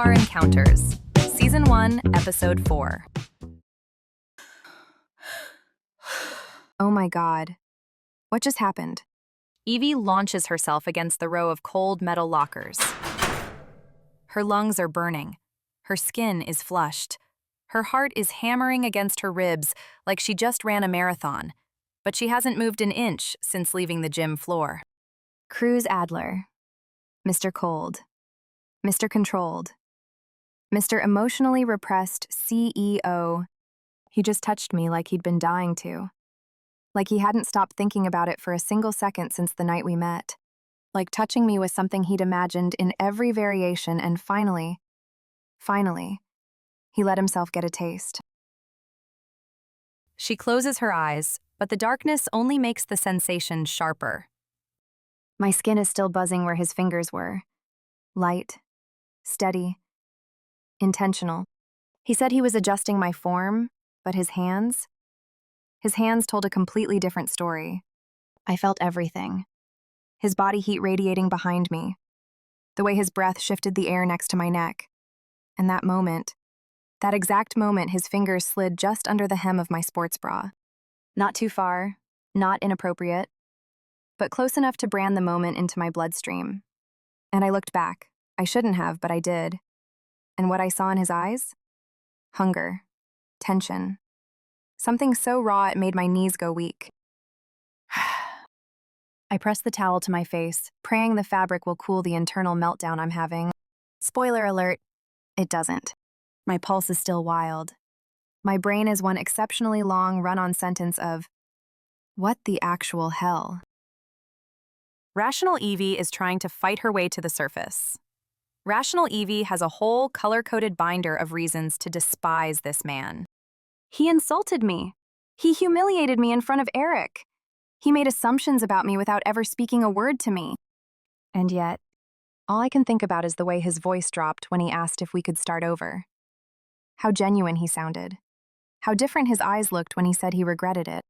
Bizarre Encounters, Season 1, Episode 4. Oh my god. What just happened? Evie launches herself against the row of cold metal lockers. Her lungs are burning. Her skin is flushed. Her heart is hammering against her ribs like she just ran a marathon, but she hasn't moved an inch since leaving the gym floor. Cruz Adler. Mr. Cold. Mr. Controlled. Mr. Emotionally Repressed CEO. He just touched me like he'd been dying to. Like he hadn't stopped thinking about it for a single second since the night we met. Like touching me was something he'd imagined in every variation, and finally, he let himself get a taste. She closes her eyes, but the darkness only makes the sensation sharper. My skin is still buzzing where his fingers were. Light, steady, intentional. He said he was adjusting my form, but his hands told a completely different story. I felt everything. His body heat radiating behind me, the way his breath shifted the air next to my neck. And that exact moment, his fingers slid just under the hem of my sports bra. Not too far, not inappropriate, but close enough to brand the moment into my bloodstream. And I looked back. I shouldn't have, but I did. And what I saw in his eyes? Hunger, tension. Something so raw it made my knees go weak. I pressed the towel to my face, praying the fabric will cool the internal meltdown I'm having. Spoiler alert, it doesn't. My pulse is still wild. My brain is one exceptionally long run-on sentence of, what the actual hell? Rational Evie is trying to fight her way to the surface. Rational Evie has a whole color-coded binder of reasons to despise this man. He insulted me. He humiliated me in front of Eric. He made assumptions about me without ever speaking a word to me. And yet, all I can think about is the way his voice dropped when he asked if we could start over. How genuine he sounded. How different his eyes looked when he said he regretted it.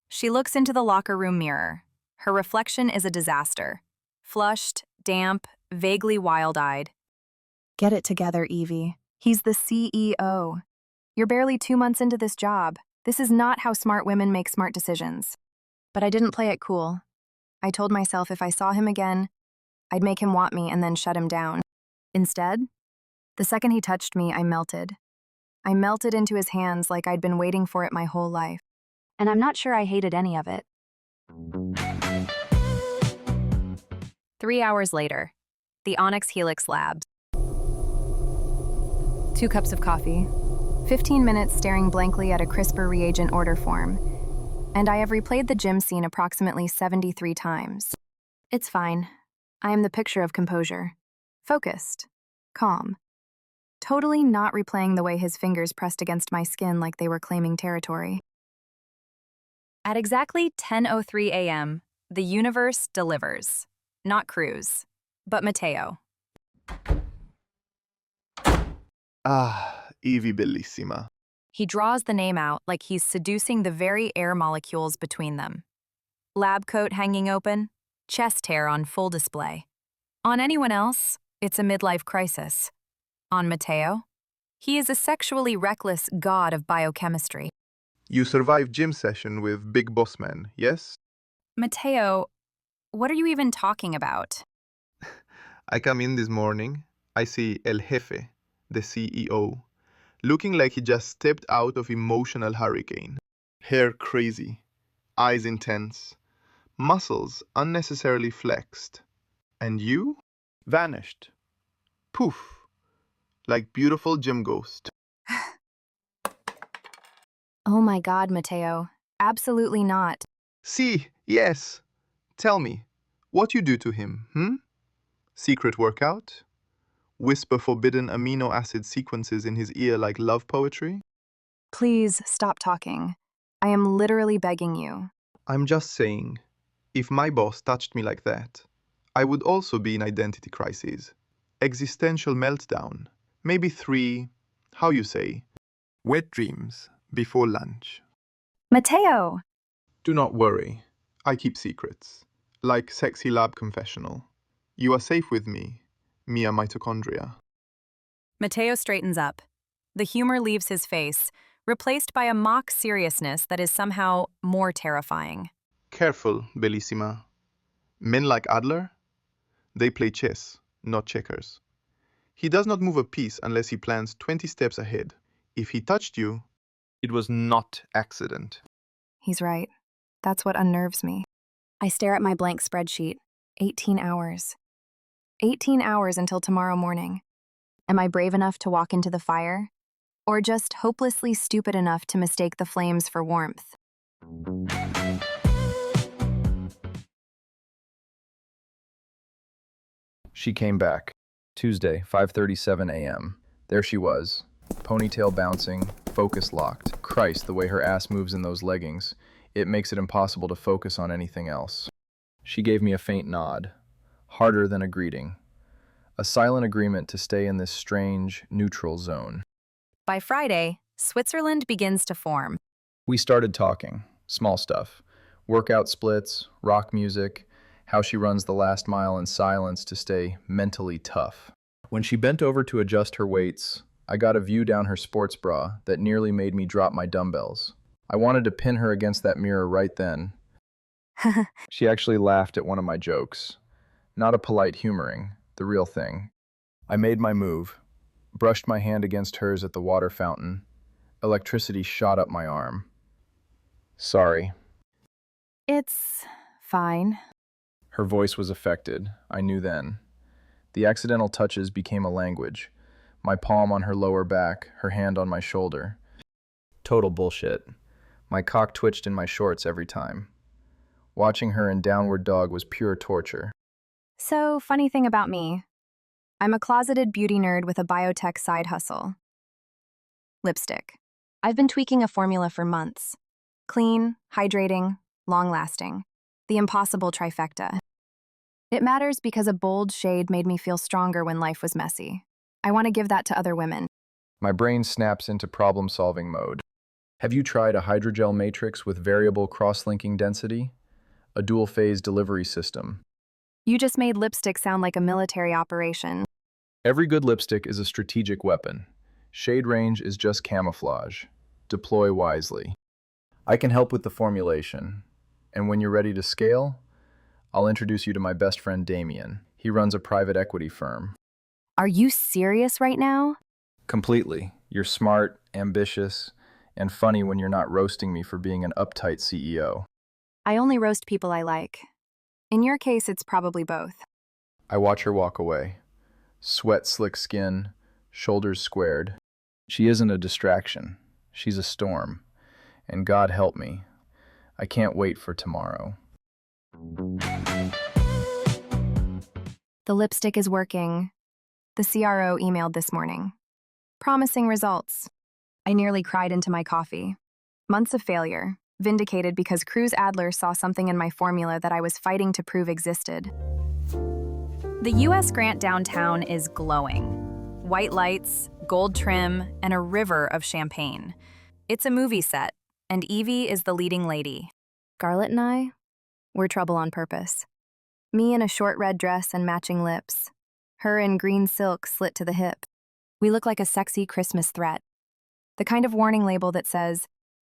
She looks into the locker room mirror. Her reflection is a disaster. Flushed, damp, vaguely wild-eyed. Get it together, Evie. He's the CEO. You're barely 2 months into this job. This is not how smart women make smart decisions. But I didn't play it cool. I told myself if I saw him again, I'd make him want me and then shut him down. Instead, the second he touched me, I melted. I melted into his hands like I'd been waiting for it my whole life. And I'm not sure I hated any of it. 3 hours later, the Onyx Helix Labs. 2 cups of coffee, 15 minutes staring blankly at a CRISPR reagent order form, and I have replayed the gym scene approximately 73 times. It's fine. I am the picture of composure. Focused. Calm. Totally not replaying the way his fingers pressed against my skin like they were claiming territory. At exactly 10:03 a.m., the universe delivers. Not Cruz, but Matteo. Ah, Evie bellissima. He draws the name out like he's seducing the very air molecules between them. Lab coat hanging open, chest hair on full display. On anyone else, it's a midlife crisis. On Matteo, he is a sexually reckless god of biochemistry. You survived gym session with Big Boss Man, yes? Matteo, what are you even talking about? I come in this morning, I see El Jefe, the CEO, looking like he just stepped out of emotional hurricane. Hair crazy, eyes intense, muscles unnecessarily flexed. And you? Vanished. Poof. Like beautiful gym ghost. Oh my god, Matteo. Absolutely not. See, yes. Tell me, what you do to him, Secret workout? Whisper forbidden amino acid sequences in his ear like love poetry? Please stop talking. I am literally begging you. I'm just saying, if my boss touched me like that, I would also be in identity crisis. Existential meltdown. Maybe 3, how you say, wet dreams before lunch. Matteo! Do not worry. I keep secrets. Like sexy lab confessional. You are safe with me, Mia mitochondria. Matteo straightens up. The humor leaves his face, replaced by a mock seriousness that is somehow more terrifying. Careful, Bellissima. Men like Adler, they play chess, not checkers. He does not move a piece unless he plans 20 steps ahead. If he touched you, it was not accident. He's right. That's what unnerves me. I stare at my blank spreadsheet. 18 hours. 18 hours until tomorrow morning. Am I brave enough to walk into the fire? Or just hopelessly stupid enough to mistake the flames for warmth? She came back. Tuesday, 5:37 a.m. There she was, ponytail bouncing, focus locked. Christ, the way her ass moves in those leggings. It makes it impossible to focus on anything else. She gave me a faint nod, harder than a greeting. A silent agreement to stay in this strange, neutral zone. By Friday, Switzerland begins to form. We started talking, small stuff. Workout splits, rock music, how she runs the last mile in silence to stay mentally tough. When she bent over to adjust her weights, I got a view down her sports bra that nearly made me drop my dumbbells. I wanted to pin her against that mirror right then. She actually laughed at one of my jokes. Not a polite humoring, the real thing. I made my move, brushed my hand against hers at the water fountain. Electricity shot up my arm. Sorry. It's fine. Her voice was affected, I knew then. The accidental touches became a language. My palm on her lower back, her hand on my shoulder. Total bullshit. My cock twitched in my shorts every time. Watching her in downward dog was pure torture. So, funny thing about me. I'm a closeted beauty nerd with a biotech side hustle. Lipstick. I've been tweaking a formula for months. Clean, hydrating, long-lasting. The impossible trifecta. It matters because a bold shade made me feel stronger when life was messy. I want to give that to other women. My brain snaps into problem-solving mode. Have you tried a hydrogel matrix with variable cross-linking density? A dual-phase delivery system. You just made lipstick sound like a military operation. Every good lipstick is a strategic weapon. Shade range is just camouflage. Deploy wisely. I can help with the formulation. And when you're ready to scale, I'll introduce you to my best friend Damien. He runs a private equity firm. Are you serious right now? Completely. You're smart, ambitious, and funny when you're not roasting me for being an uptight CEO. I only roast people I like. In your case, it's probably both. I watch her walk away. Sweat slick skin, shoulders squared. She isn't a distraction. She's a storm. And God help me, I can't wait for tomorrow. The lipstick is working. The CRO emailed this morning. Promising results. I nearly cried into my coffee. Months of failure, vindicated because Cruz Adler saw something in my formula that I was fighting to prove existed. The U.S. Grant downtown is glowing. White lights, gold trim, and a river of champagne. It's a movie set, and Evie is the leading lady. Scarlett and I, we're trouble on purpose. Me in a short red dress and matching lips. Her in green silk slit to the hip. We look like a sexy Christmas threat. The kind of warning label that says,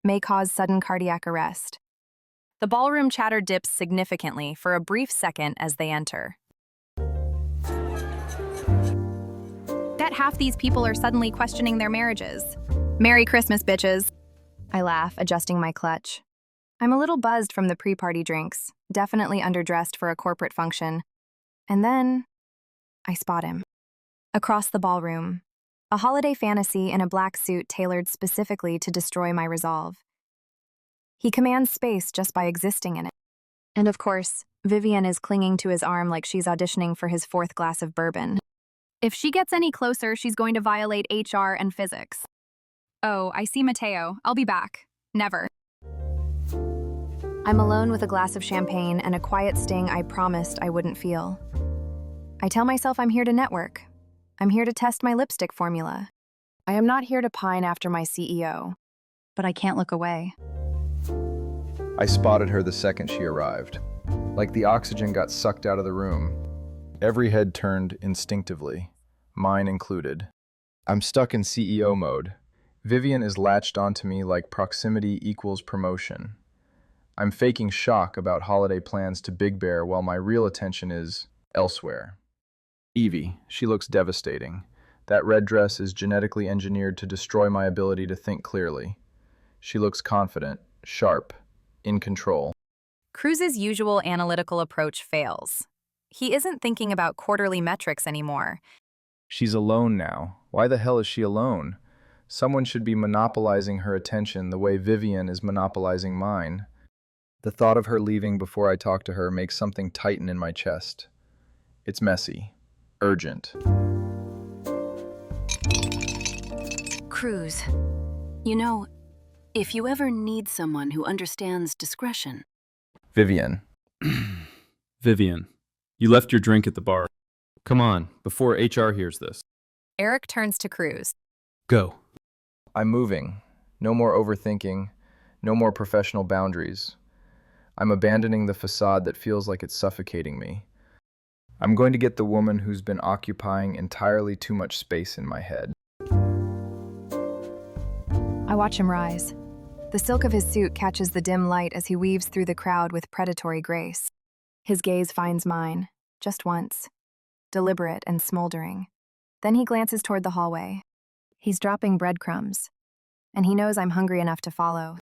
may cause sudden cardiac arrest. The ballroom chatter dips significantly for a brief second as they enter. Bet half these people are suddenly questioning their marriages. Merry Christmas, bitches. I laugh, adjusting my clutch. I'm a little buzzed from the pre-party drinks, definitely underdressed for a corporate function. And then, I spot him. Across the ballroom, a holiday fantasy in a black suit tailored specifically to destroy my resolve. He commands space just by existing in it. And of course, Vivian is clinging to his arm like she's auditioning for his fourth glass of bourbon. If she gets any closer, she's going to violate HR and physics. Oh, I see Matteo. I'll be back. Never. I'm alone with a glass of champagne and a quiet sting I promised I wouldn't feel. I tell myself I'm here to network. I'm here to test my lipstick formula. I am not here to pine after my CEO, but I can't look away. I spotted her the second she arrived. Like the oxygen got sucked out of the room. Every head turned instinctively, mine included. I'm stuck in CEO mode. Vivian is latched onto me like proximity equals promotion. I'm faking shock about holiday plans to Big Bear while my real attention is elsewhere. Evie, she looks devastating. That red dress is genetically engineered to destroy my ability to think clearly. She looks confident, sharp, in control. Cruz's usual analytical approach fails. He isn't thinking about quarterly metrics anymore. She's alone now. Why the hell is she alone? Someone should be monopolizing her attention the way Vivian is monopolizing mine. The thought of her leaving before I talk to her makes something tighten in my chest. It's messy, urgent. Cruz, you know, if you ever need someone who understands discretion. Vivian. Vivian, you left your drink at the bar. Come on, before HR hears this. Eric turns to Cruz. Go. I'm moving. No more overthinking. No more professional boundaries. I'm abandoning the facade that feels like it's suffocating me. I'm going to get the woman who's been occupying entirely too much space in my head. I watch him rise. The silk of his suit catches the dim light as he weaves through the crowd with predatory grace. His gaze finds mine, just once, deliberate and smoldering. Then he glances toward the hallway. He's dropping breadcrumbs, and he knows I'm hungry enough to follow.